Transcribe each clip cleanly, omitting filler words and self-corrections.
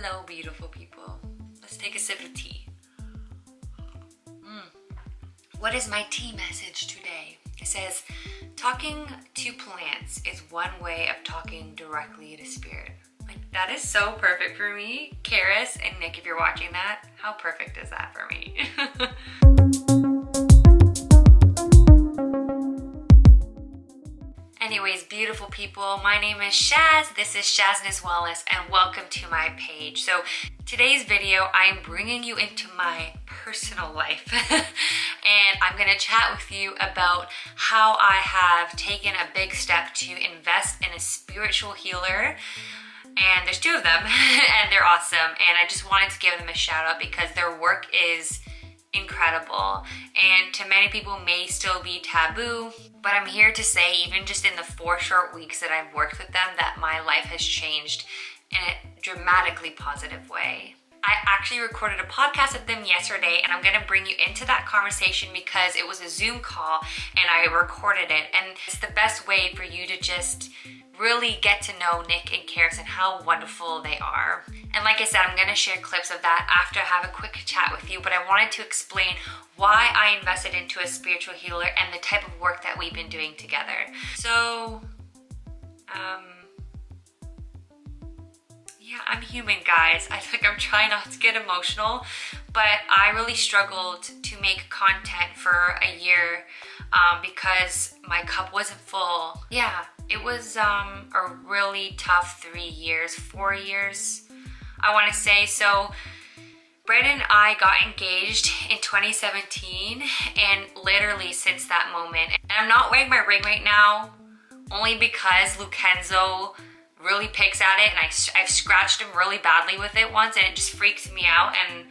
Hello, beautiful people. Let's take a sip of tea. What is my tea message today? It says, talking to plants is one way of talking directly to spirit. Like, that is so perfect for me. Karis and Nick, if you're watching that, how perfect is that for me? Anyways, beautiful people, my name is Shaz. This is Shazness Wellness, and welcome to my page. So today's video, I'm bringing you into my personal life and I'm gonna chat with you about how I have taken a big step to invest in a spiritual healer. And there's two of them and they're awesome, and I just wanted to give them a shout out because their work is incredible and to many people may still be taboo, but I'm here to say, even just in the 4 short weeks that I've worked with them, that my life has changed in a dramatically positive way. I actually recorded a podcast with them yesterday, and I'm gonna bring you into that conversation because it was a Zoom call and I recorded it, and it's the best way for you to just really get to know Nick and Karis and how wonderful they are. And like I said, I'm gonna share clips of that after I have a quick chat with you, but I wanted to explain why I invested into a spiritual healer and the type of work that we've been doing together. So, yeah, I'm human, guys. I'm trying not to get emotional, but I really struggled to make content for a year because my cup wasn't full. Yeah, it was a really tough 4 years, I want to say. So Brandon and I got engaged in 2017, and literally since that moment, and I'm not wearing my ring right now only because Lucenzo really picks at it, and I've scratched him really badly with it once and it just freaks me out, and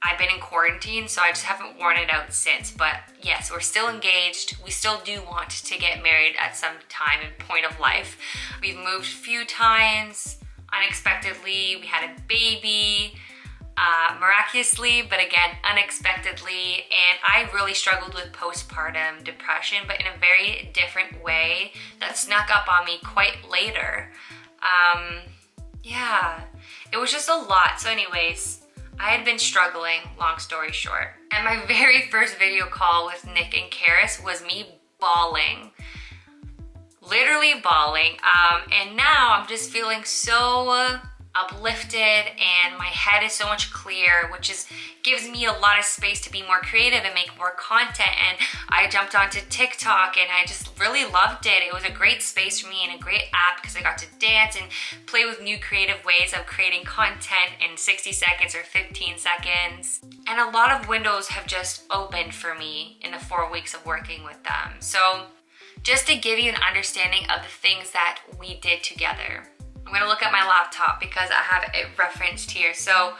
I've been in quarantine, so I just haven't worn it out since. But yes, we're still engaged. We still do want to get married at some time and point of life. We've moved a few times unexpectedly. We had a baby miraculously, but again, unexpectedly. And I really struggled with postpartum depression, but in a very different way that snuck up on me quite later. Yeah, it was just a lot. So anyways, I had been struggling, long story short. And my very first video call with Nick and Karis was me bawling. Literally bawling. And now I'm just feeling so uplifted, and my head is so much clearer, which gives me a lot of space to be more creative and make more content. And I jumped onto TikTok and I just really loved it. It was a great space for me and a great app because I got to dance and play with new creative ways of creating content in 60 seconds or 15 seconds. And a lot of windows have just opened for me in the 4 weeks of working with them. So just to give you an understanding of the things that we did together, I'm gonna look at my laptop because I have it referenced here. So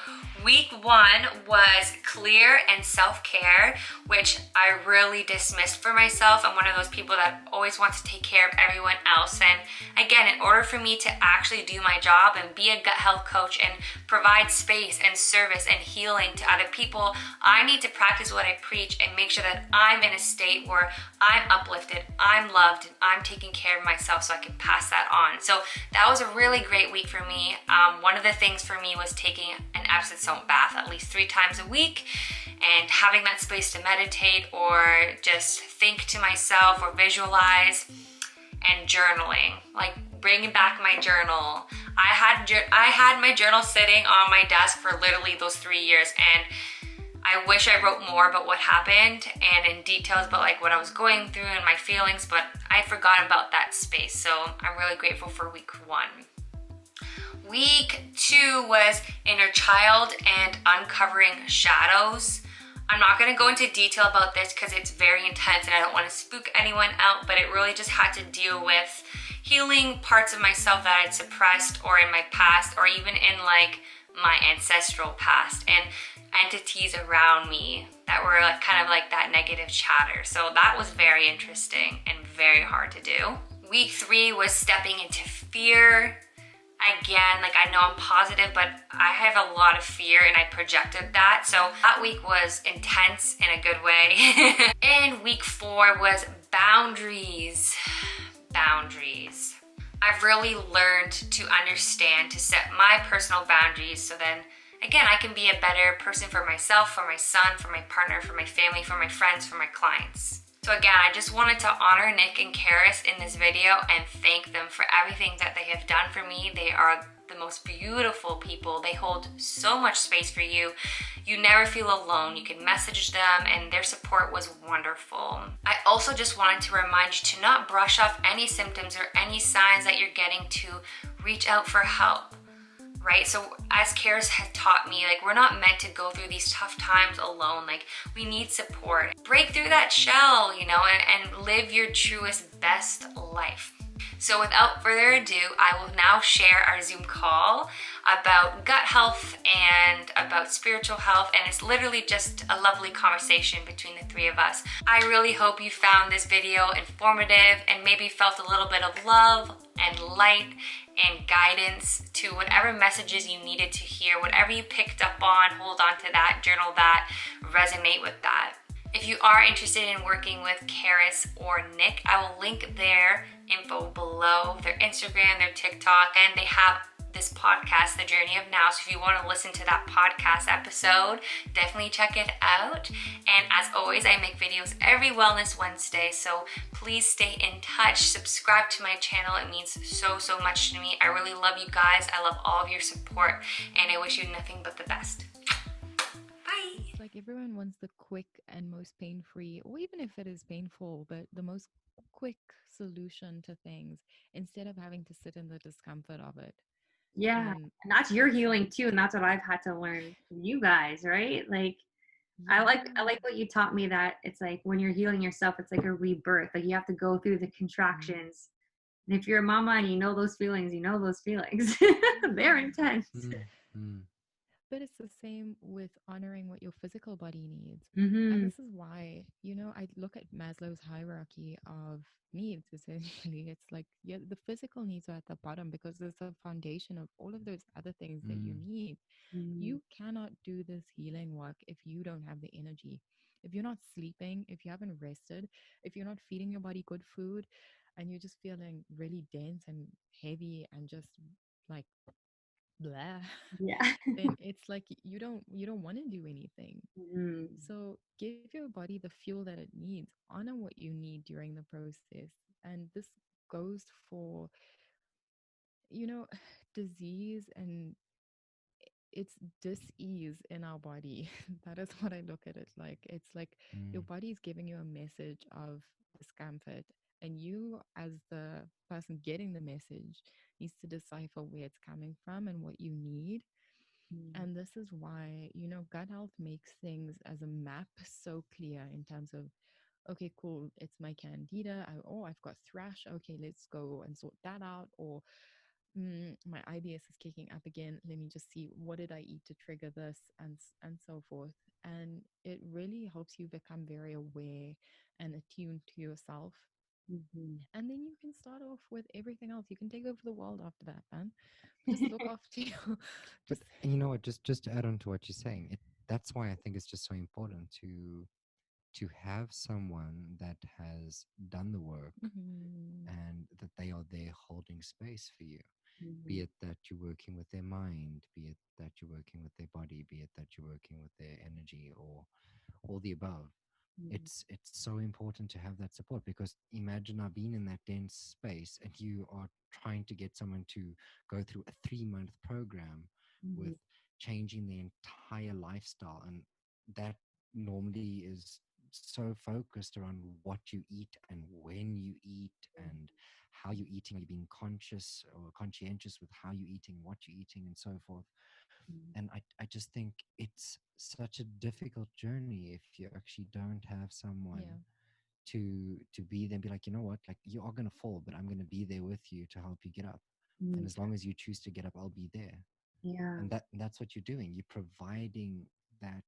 week 1 was clear and self-care, which I really dismissed for myself. I'm one of those people that always wants to take care of everyone else. And again, in order for me to actually do my job and be a gut health coach and provide space and service and healing to other people, I need to practice what I preach and make sure that I'm in a state where I'm uplifted, I'm loved, and I'm taking care of myself so I can pass that on. So that was a really great week for me. One of the things for me was taking an Epsom salt bath at least 3 times a week and having that space to meditate or just think to myself or visualize, and journaling, like bringing back my journal. I had my journal sitting on my desk for literally those 3 years, and I wish I wrote more about what happened and in details about like what I was going through and my feelings, but I forgot about that space. So I'm really grateful for week 1. Week 2 was inner child and uncovering shadows. I'm not going to go into detail about this because it's very intense and I don't want to spook anyone out, but it really just had to deal with healing parts of myself that I'd suppressed or in my past or even in like my ancestral past, and entities around me that were like, kind of like that negative chatter. So that was very interesting and very hard to do. Week 3 was stepping into fear. Again, like I know I'm positive, but I have a lot of fear and I projected that. So that week was intense in a good way. And week 4 was boundaries. Boundaries. I've really learned to understand, to set my personal boundaries so then, again, I can be a better person for myself, for my son, for my partner, for my family, for my friends, for my clients. So again, I just wanted to honor Nick and Karis in this video and thank them for everything that they have done for me. They are the most beautiful people. They hold so much space for you. You never feel alone. You can message them and their support was wonderful. I also just wanted to remind you to not brush off any symptoms or any signs that you're getting, to reach out for help. Right? So as Karis had taught me, like, we're not meant to go through these tough times alone. Like, we need support. Break through that shell, you know, and live your truest, best life. So without further ado, I will now share our Zoom call about gut health and about spiritual health, and it's literally just a lovely conversation between the three of us. I really hope you found this video informative and maybe felt a little bit of love and light and guidance to whatever messages you needed to hear. Whatever you picked up on, hold on to that, journal that, resonate with that. If you are interested in working with Karis or Nick, I will link their info below, their Instagram, their TikTok, and they have this podcast, The Journey of Now. So if you want to listen to that podcast episode, definitely check it out. And as always, I make videos every Wellness Wednesday, so please stay in touch. Subscribe to my channel. It means so, so much to me. I really love you guys. I love all of your support, and I wish you nothing but the best. Bye. It's like everyone wants the quick and most pain free, or even if it is painful, but the most quick solution to things instead of having to sit in the discomfort of it. Yeah. And And that's your healing too. And that's what I've had to learn from you guys, right? Like I like yeah. what you taught me, that it's like when you're healing yourself, it's like a rebirth. Like you have to go through the Mhm. contractions. And if you're a mama and you know those feelings, you know those feelings. They're Yeah. intense. Mm. But it's the same with honoring what your physical body needs. And Mm-hmm. this is why, I look at Maslow's hierarchy of needs, essentially. It's like, yeah, the physical needs are at the bottom because there's a foundation of all of those other things that you Mm. need. Mm-hmm. You cannot do this healing work if you don't have the energy. If you're not sleeping, if you haven't rested, if you're not feeding your body good food, and you're just feeling really dense and heavy and just like blah, Yeah. then it's like you don't want to do anything. Mm-hmm. So give your body the fuel that it needs. Honor what you need during the process. And this goes for, you know, disease and it's dis-ease in our body. That is what I look at it like. It's like your Mm. body is giving you a message of discomfort, and you, as the person getting the message, needs to decipher where it's coming from and what you need. And this is why, gut health makes things as a map so clear in terms of, okay, cool, it's my candida. I've got thrush. Okay, let's go and sort that out. Or my IBS is kicking up again. Let me just see, what did I eat to trigger this, and so forth. And it really helps you become very aware and attuned to yourself. Mm-hmm. And then you can start off with everything else. You can take over the world after that, man. Just look after you. But Just you know what? Just to add on to what you're saying, that's why I think it's just so important to have someone that has done the work mhm. and that they are there holding space for you. Mm-hmm. Be it that you're working with their mind, be it that you're working with their body, be it that you're working with their energy, or all the above. It's so important to have that support, because imagine I've been in that dense space and you are trying to get someone to go through a 3-month program Mm-hmm. with changing their entire lifestyle, and that normally is so focused around what you eat and when you eat and how you're eating. Are you being conscious or conscientious with how you're eating, what you're eating, and so forth? And I just think it's such a difficult journey if you actually don't have someone Yeah. to be there and be like, you know what, like, you are going to fall, but I'm going to be there with you to help you get up. And Mm-hmm. as long as you choose to get up, I'll be there. Yeah. And that's what you're doing. You're providing that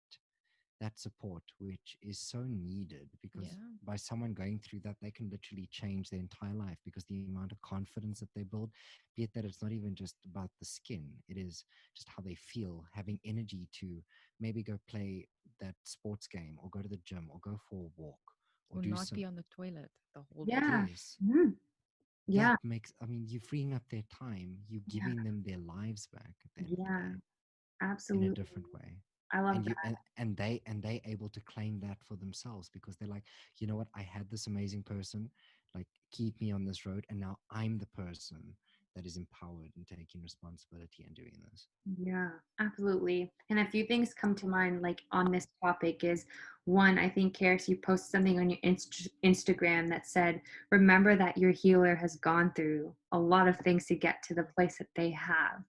support, which is so needed, because Yeah. by someone going through that, they can literally change their entire life, because the amount of confidence that they build, be it that it's not even just about the skin, it is just how they feel, having energy to maybe go play that sports game or go to the gym or go for a walk or Or do not some. be on the toilet the whole day. Yeah. Yes. Mhm. Yeah. it makes, I mean, you're freeing up their time, you're Yeah. giving them their lives back at the end of the Yeah. day in a Absolutely. different way. I love And you that. and they able to claim that for themselves, because they're like, you know what, I had this amazing person like keep me on this road, and now I'm the person that is empowered and taking responsibility and doing this. Yeah, absolutely. And a few things come to mind, like on this topic is one, I think, Karis, you posted something on your Instagram that said, remember that your healer has gone through a lot of things to get to the place that they have.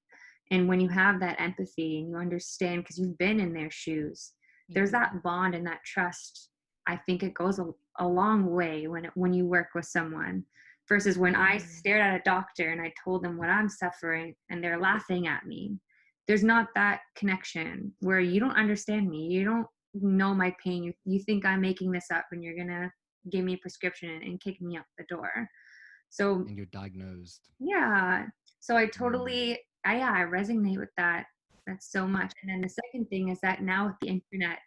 And when you have that empathy and you understand, because you've been in their shoes, there's Yeah. that bond and that trust. I think it goes a long way when you work with someone versus when I stared at a doctor and I told them what I'm suffering and they're laughing at me. There's not that connection where you don't understand me. You don't know my pain. You think I'm making this up and you're going to give me a prescription and kick me out the door. So, And you're diagnosed. yeah. So I Mm. totally, I resonate with that. That's so much. And then the second thing is that now with the internet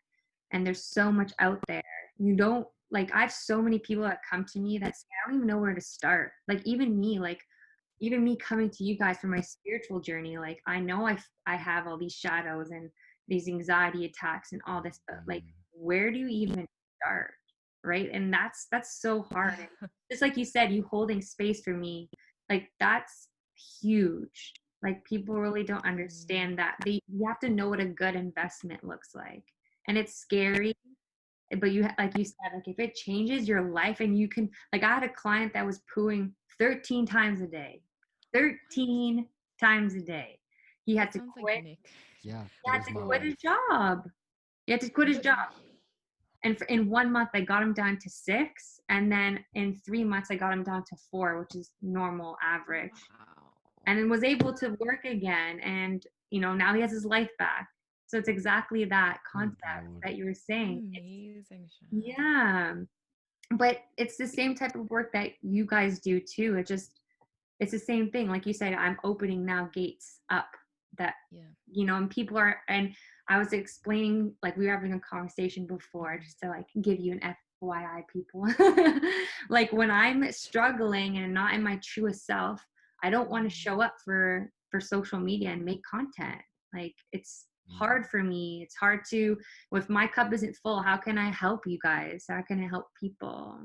and there's so much out there, you don't, like, I have so many people that come to me that say, I don't even know where to start. Like, even me coming to you guys for my spiritual journey, like I know I have all these shadows and these anxiety attacks and all this, but like, Mm. where do you even start? Right. And that's so hard. And just like you said, you holding space for me, like that's huge. Like people really don't understand that. You have to know what a good investment looks like. And it's scary, but like you said, like if it changes your life and you can, like I had a client that was pooing 13 times a day, 13 times a day. He had That to sounds like quit. Nick. Yeah, He that had is to my quit his life. job. He had to quit his job. And in 1 month, I got him down to 6. And then in 3 months, I got him down to 4, which is normal average. Wow. And then was able to work again. And, now he has his life back. So it's exactly that Thank concept Lord. that you were saying. Amazing, Shaz. Yeah. But it's the same type of work that you guys do too. It's the same thing. Like you said, I'm opening now gates up that, Yeah. and people are, and I was explaining, like we were having a conversation before just to like give you an FYI people. Like when I'm struggling and not in my truest self, I don't want to show up for social media and make content. Like it's hard for me. It's hard to, if my cup isn't full, how can I help you guys? How can I help people?